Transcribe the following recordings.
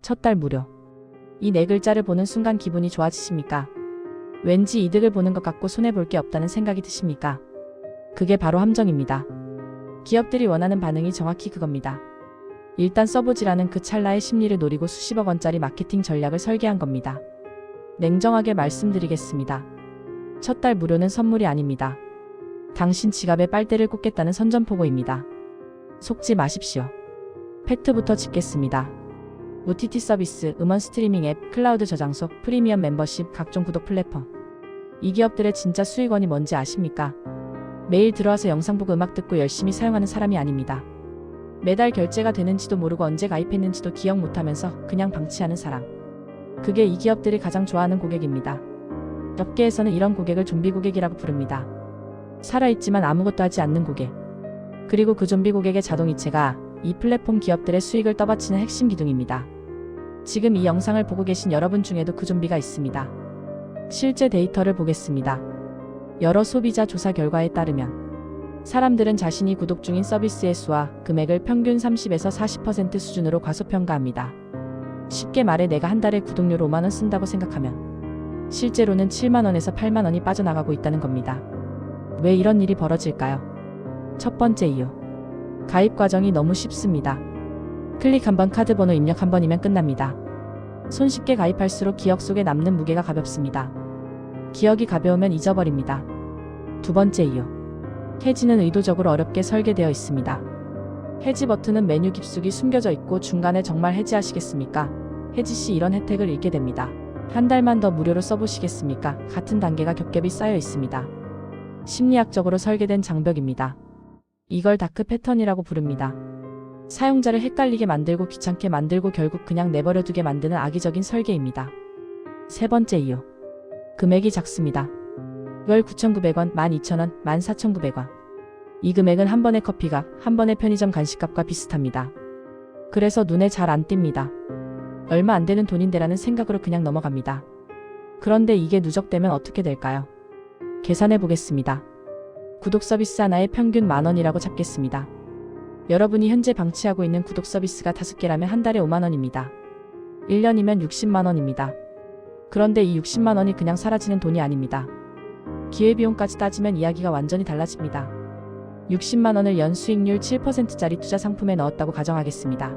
첫 달 무료. 이 네 글자를 보는 순간 기분이 좋아지십니까? 왠지 이득을 보는 것 같고 손해볼 게 없다는 생각이 드십니까? 그게 바로 함정입니다. 기업들이 원하는 반응이 정확히 그겁니다. 일단 써보지라는 그 찰나의 심리를 노리고 수십억 원짜리 마케팅 전략을 설계한 겁니다. 냉정하게 말씀드리겠습니다. 첫 달 무료는 선물이 아닙니다. 당신 지갑에 빨대를 꽂겠다는 선전포고입니다. 속지 마십시오. 팩트부터 짚겠습니다. OTT 서비스, 음원 스트리밍 앱, 클라우드 저장소, 프리미엄 멤버십, 각종 구독 플랫폼. 이 기업들의 진짜 수익원이 뭔지 아십니까? 매일 들어와서 영상 보고 음악 듣고 열심히 사용하는 사람이 아닙니다. 매달 결제가 되는지도 모르고 언제 가입했는지도 기억 못하면서 그냥 방치하는 사람. 그게 이 기업들이 가장 좋아하는 고객입니다. 업계에서는 이런 고객을 좀비 고객이라고 부릅니다. 살아있지만 아무것도 하지 않는 고객. 그리고 그 좀비 고객의 자동이체가 이 플랫폼 기업들의 수익을 떠받치는 핵심 기둥입니다. 지금 이 영상을 보고 계신 여러분 중에도 그 좀비가 있습니다. 실제 데이터를 보겠습니다. 여러 소비자 조사 결과에 따르면 사람들은 자신이 구독 중인 서비스의 수와 금액을 평균 30에서 40% 수준으로 과소평가합니다. 쉽게 말해 내가 한 달에 구독료로 5만원 쓴다고 생각하면 실제로는 7만원에서 8만원이 빠져나가고 있다는 겁니다. 왜 이런 일이 벌어질까요? 첫 번째 이유. 가입 과정이 너무 쉽습니다. 클릭 한번, 카드 번호 입력 한 번이면 끝납니다. 손쉽게 가입할수록 기억 속에 남는 무게가 가볍습니다. 기억이 가벼우면 잊어버립니다. 두 번째 이유. 해지는 의도적으로 어렵게 설계되어 있습니다. 해지 버튼은 메뉴 깊숙이 숨겨져 있고 중간에 정말 해지하시겠습니까? 해지 시 이런 혜택을 잃게 됩니다. 한 달만 더 무료로 써보시겠습니까? 같은 단계가 겹겹이 쌓여 있습니다. 심리학적으로 설계된 장벽입니다. 이걸 다크 패턴이라고 부릅니다. 사용자를 헷갈리게 만들고 귀찮게 만들고 결국 그냥 내버려두게 만드는 악의적인 설계입니다. 세 번째 이유. 금액이 작습니다. 월 9,900원, 12,000원, 14,900원. 이 금액은 한 번의 커피값, 한 번의 편의점 간식값과 비슷합니다. 그래서 눈에 잘 안 띕니다. 얼마 안 되는 돈인데라는 생각으로 그냥 넘어갑니다. 그런데 이게 누적되면 어떻게 될까요? 계산해 보겠습니다. 구독 서비스 하나에 평균 만원이라고 잡겠습니다. 여러분이 현재 방치하고 있는 구독 서비스가 5개라면 한 달에 5만원입니다. 1년이면 60만원입니다. 그런데 이 60만원이 그냥 사라지는 돈이 아닙니다. 기회비용까지 따지면 이야기가 완전히 달라집니다. 60만원을 연 수익률 7%짜리 투자 상품에 넣었다고 가정하겠습니다.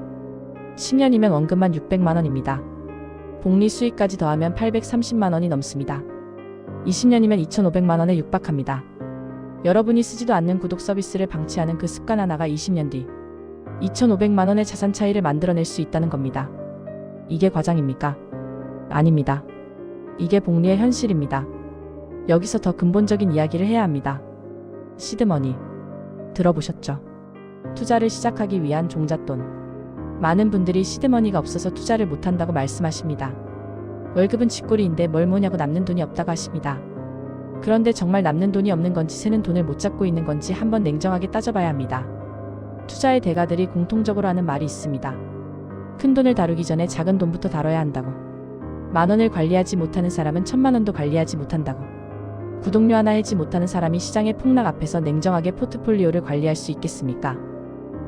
10년이면 원금만 600만원입니다. 복리 수익까지 더하면 830만원이 넘습니다. 20년이면 2,500만원에 육박합니다. 여러분이 쓰지도 않는 구독 서비스를 방치하는 그 습관 하나가 20년 뒤 2,500만원의 자산 차이를 만들어낼 수 있다는 겁니다. 이게 과장입니까? 아닙니다. 이게 복리의 현실입니다. 여기서 더 근본적인 이야기를 해야 합니다. 시드머니. 들어보셨죠? 투자를 시작하기 위한 종잣돈. 많은 분들이 시드머니가 없어서 투자를 못한다고 말씀하십니다. 월급은 쥐꼬리인데 뭘 뭐냐고 남는 돈이 없다고 하십니다. 그런데 정말 남는 돈이 없는 건지 새는 돈을 못 잡고 있는 건지 한번 냉정하게 따져봐야 합니다. 투자의 대가들이 공통적으로 하는 말이 있습니다. 큰 돈을 다루기 전에 작은 돈부터 다뤄야 한다고. 만원을 관리하지 못하는 사람은 1,000만원도 관리하지 못한다고. 구독료 하나 해지 못하는 사람이 시장의 폭락 앞에서 냉정하게 포트폴리오를 관리할 수 있겠습니까?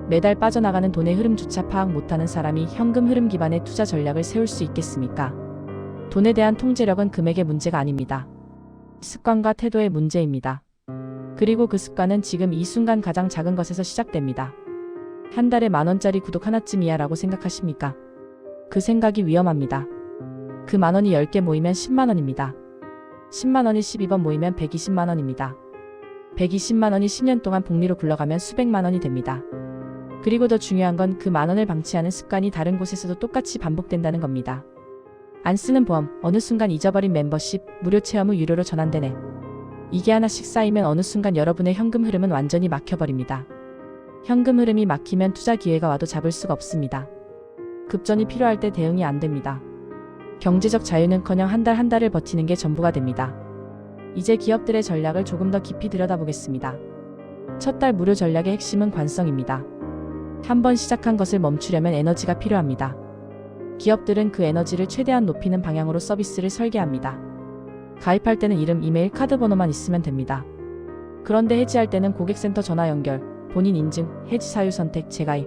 매달 빠져나가는 돈의 흐름조차 파악 못하는 사람이 현금 흐름 기반의 투자 전략을 세울 수 있겠습니까? 돈에 대한 통제력은 금액의 문제가 아닙니다. 습관과 태도의 문제입니다. 그리고 그 습관은 지금 이 순간 가장 작은 것에서 시작됩니다. 한 달에 만원짜리 구독 하나쯤이야 라고 생각하십니까? 그 생각이 위험합니다. 그 만원이 10개 모이면 10만원입니다. 10만원이 12번 모이면 120만원입니다. 120만원이 10년 동안 복리로 굴러가면 수백만원이 됩니다. 그리고 더 중요한 건 그 만원을 방치하는 습관이 다른 곳에서도 똑같이 반복된다는 겁니다. 안 쓰는 보험, 어느 순간 잊어버린 멤버십, 무료 체험 후 유료로 전환되네. 이게 하나씩 쌓이면 어느 순간 여러분의 현금 흐름은 완전히 막혀버립니다. 현금 흐름이 막히면 투자 기회가 와도 잡을 수가 없습니다. 급전이 필요할 때 대응이 안 됩니다. 경제적 자유는커녕 한 달 한 달을 버티는 게 전부가 됩니다. 이제 기업들의 전략을 조금 더 깊이 들여다보겠습니다. 첫 달 무료 전략의 핵심은 관성입니다. 한번 시작한 것을 멈추려면 에너지가 필요합니다. 기업들은 그 에너지를 최대한 높이는 방향으로 서비스를 설계합니다. 가입할 때는 이름, 이메일, 카드 번호만 있으면 됩니다. 그런데 해지할 때는 고객센터 전화 연결, 본인 인증, 해지 사유 선택, 재가입,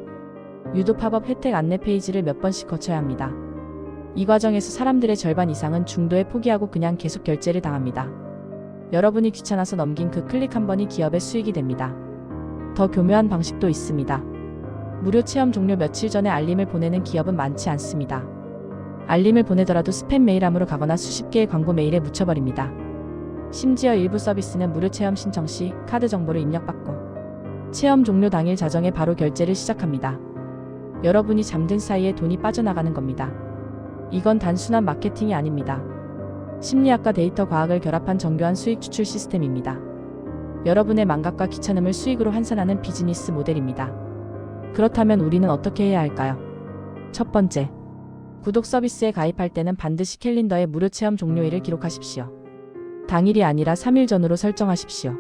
유도 팝업 혜택 안내 페이지를 몇 번씩 거쳐야 합니다. 이 과정에서 사람들의 절반 이상은 중도에 포기하고 그냥 계속 결제를 당합니다. 여러분이 귀찮아서 넘긴 그 클릭 한 번이 기업의 수익이 됩니다. 더 교묘한 방식도 있습니다. 무료 체험 종료 며칠 전에 알림을 보내는 기업은 많지 않습니다. 알림을 보내더라도 스팸 메일함으로 가거나 수십 개의 광고 메일에 묻혀버립니다. 심지어 일부 서비스는 무료 체험 신청 시 카드 정보를 입력받고 체험 종료 당일 자정에 바로 결제를 시작합니다. 여러분이 잠든 사이에 돈이 빠져나가는 겁니다. 이건 단순한 마케팅이 아닙니다. 심리학과 데이터 과학을 결합한 정교한 수익 추출 시스템입니다. 여러분의 망각과 귀찮음을 수익으로 환산하는 비즈니스 모델입니다. 그렇다면 우리는 어떻게 해야 할까요? 첫 번째, 구독 서비스에 가입할 때는 반드시 캘린더에 무료 체험 종료일을 기록하십시오. 당일이 아니라 3일 전으로 설정하십시오.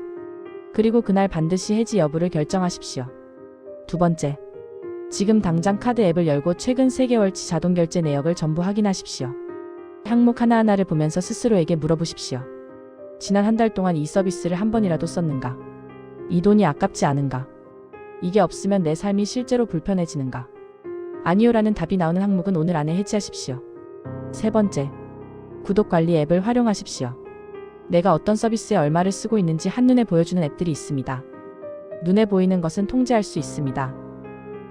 그리고 그날 반드시 해지 여부를 결정하십시오. 두 번째, 지금 당장 카드 앱을 열고 최근 3개월치 자동 결제 내역을 전부 확인하십시오. 항목 하나하나를 보면서 스스로에게 물어보십시오. 지난 한 달 동안 이 서비스를 한 번이라도 썼는가? 이 돈이 아깝지 않은가? 이게 없으면 내 삶이 실제로 불편해지는가? 아니요라는 답이 나오는 항목은 오늘 안에 해지하십시오. 세 번째, 구독 관리 앱을 활용하십시오. 내가 어떤 서비스에 얼마를 쓰고 있는지 한눈에 보여주는 앱들이 있습니다. 눈에 보이는 것은 통제할 수 있습니다.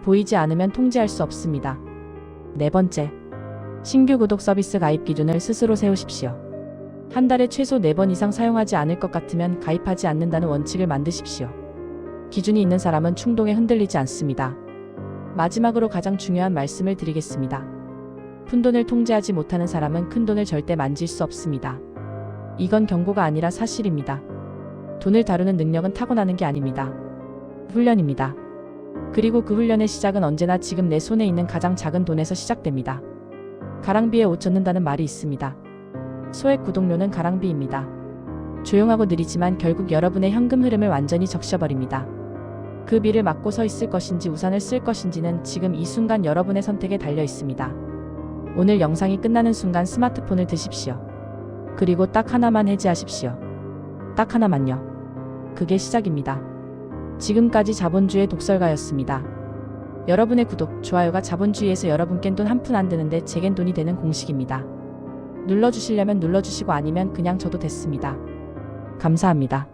보이지 않으면 통제할 수 없습니다. 네 번째, 신규 구독 서비스 가입 기준을 스스로 세우십시오. 한 달에 최소 4번 이상 사용하지 않을 것 같으면 가입하지 않는다는 원칙을 만드십시오. 기준이 있는 사람은 충동에 흔들리지 않습니다. 마지막으로 가장 중요한 말씀을 드리겠습니다. 푼돈을 통제하지 못하는 사람은 큰돈을 절대 만질 수 없습니다. 이건 경고가 아니라 사실입니다. 돈을 다루는 능력은 타고나는 게 아닙니다. 훈련입니다. 그리고 그 훈련의 시작은 언제나 지금 내 손에 있는 가장 작은 돈에서 시작됩니다. 가랑비에 옷 젖는다는 말이 있습니다. 소액 구독료는 가랑비입니다. 조용하고 느리지만 결국 여러분의 현금 흐름을 완전히 적셔버립니다. 그 비를 맞고 서 있을 것인지 우산을 쓸 것인지는 지금 이 순간 여러분의 선택에 달려 있습니다. 오늘 영상이 끝나는 순간 스마트폰을 드십시오. 그리고 딱 하나만 해지하십시오. 딱 하나만요. 그게 시작입니다. 지금까지 자본주의 독설가였습니다. 여러분의 구독, 좋아요가 자본주의에서 여러분껜 돈 한 푼 안 드는데 제겐 돈이 되는 공식입니다. 눌러주시려면 눌러주시고 아니면 그냥 줘도 됐습니다. 감사합니다.